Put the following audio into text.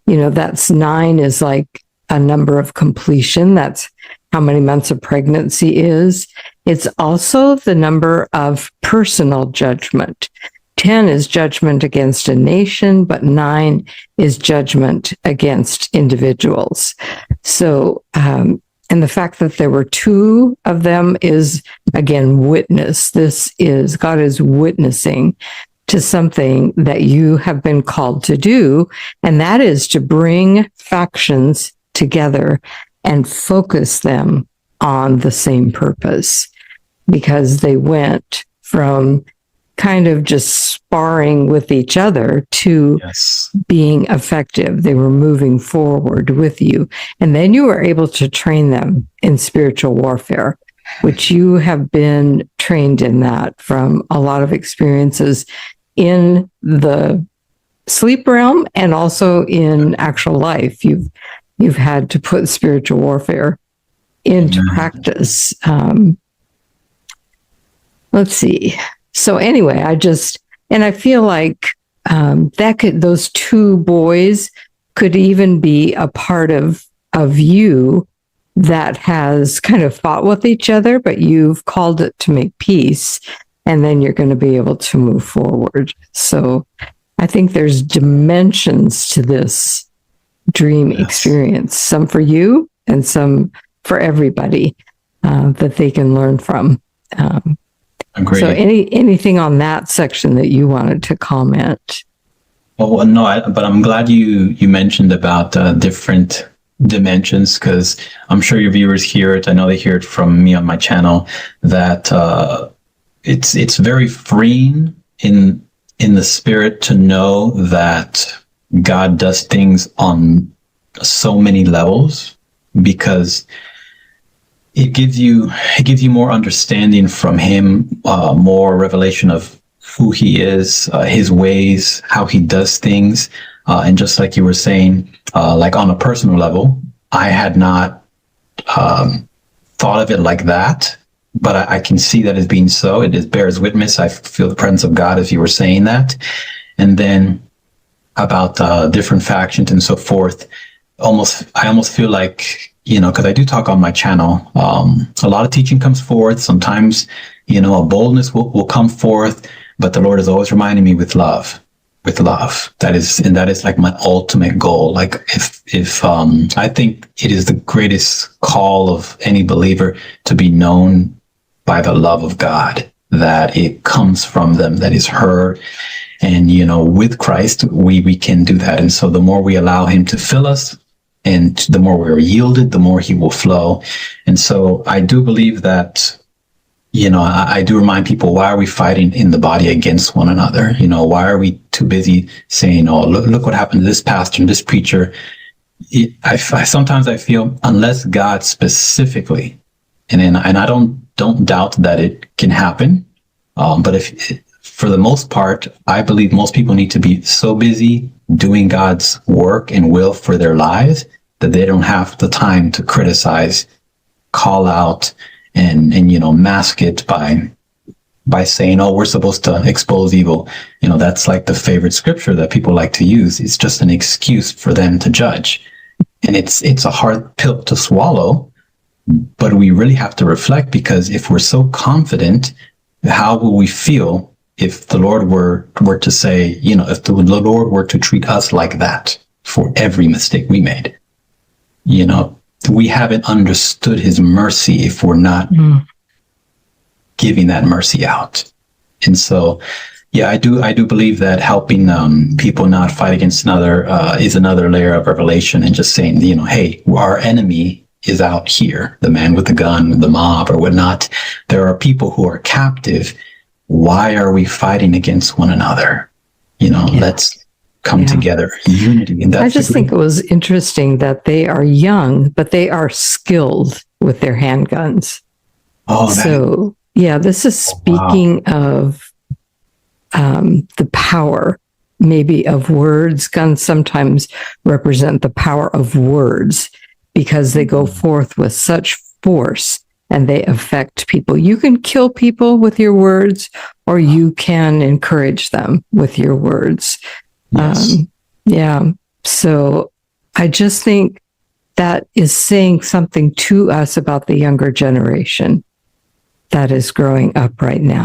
That's 9 is like a number of completion. That's how many months of pregnancy is. It's also the number of personal judgment. 10 is judgment against a nation, but 9 is judgment against individuals. So, and the fact that there were 2 of them is, again, witness. God is witnessing to something that you have been called to do, and that is to bring factions together and focus them on the same purpose, because they went from kind of just sparring with each other to being effective. They were moving forward with you. And then you were able to train them in spiritual warfare, which you have been trained in that from a lot of experiences in the sleep realm and also in actual life. You've had to put spiritual warfare into practice. Let's see. So anyway, I feel like those 2 boys could even be a part of you that has kind of fought with each other, but you've called it to make peace, and then you're going to be able to move forward. So I think there's dimensions to this dream experience, some for you and some for everybody, that they can learn from. Agreed. So anything on that section that you wanted to comment? Well, no, but I'm glad you mentioned about different dimensions, because I'm sure your viewers hear it. I know they hear it from me on my channel, that it's very freeing in the spirit to know that God does things on so many levels, because it gives you more understanding from him, more revelation of who he is, his ways, how he does things. And just like you were saying, like on a personal level, I had not thought of it like that, but I can see that as being so. It bears witness. I feel the presence of God as you were saying that. And then about different factions and so forth, I almost feel like, because I do talk on my channel, a lot of teaching comes forth. Sometimes, a boldness will come forth, but the Lord is always reminding me with love. That is like my ultimate goal. Like if I think it is the greatest call of any believer to be known by the love of God, that it comes from them, that is heard. And, with Christ, we can do that. And so the more we allow him to fill us, and the more we're yielded, the more he will flow. And so I do believe that, I do remind people, why are we fighting in the body against one another? Why are we too busy saying, oh, look what happened to this pastor and this preacher? Sometimes I feel, unless God specifically, and I don't doubt that it can happen, but for the most part, I believe most people need to be so busy doing God's work and will for their lives that they don't have the time to criticize, call out, and mask it by saying, oh, we're supposed to expose evil. That's like the favorite scripture that people like to use. It's just an excuse for them to judge. And it's a hard pill to swallow, but we really have to reflect, because if we're so confident, how will we feel if the Lord were to say, if the Lord were to treat us like that for every mistake we made? We haven't understood his mercy if we're not giving that mercy out. And so, yeah, I do believe that helping people not fight against another is another layer of revelation, and just saying, hey, our enemy is out here, the man with the gun, the mob or whatnot. There are people who are captive. Why are we fighting against one another? Let's come together, unity. And I just think it was interesting that they are young, but they are skilled with their handguns. This is speaking of the power, maybe, of words. Guns sometimes represent the power of words, because they go forth with such force and they affect people. You can kill people with your words, or you can encourage them with your words. Yes. So I just think that is saying something to us about the younger generation that is growing up right now.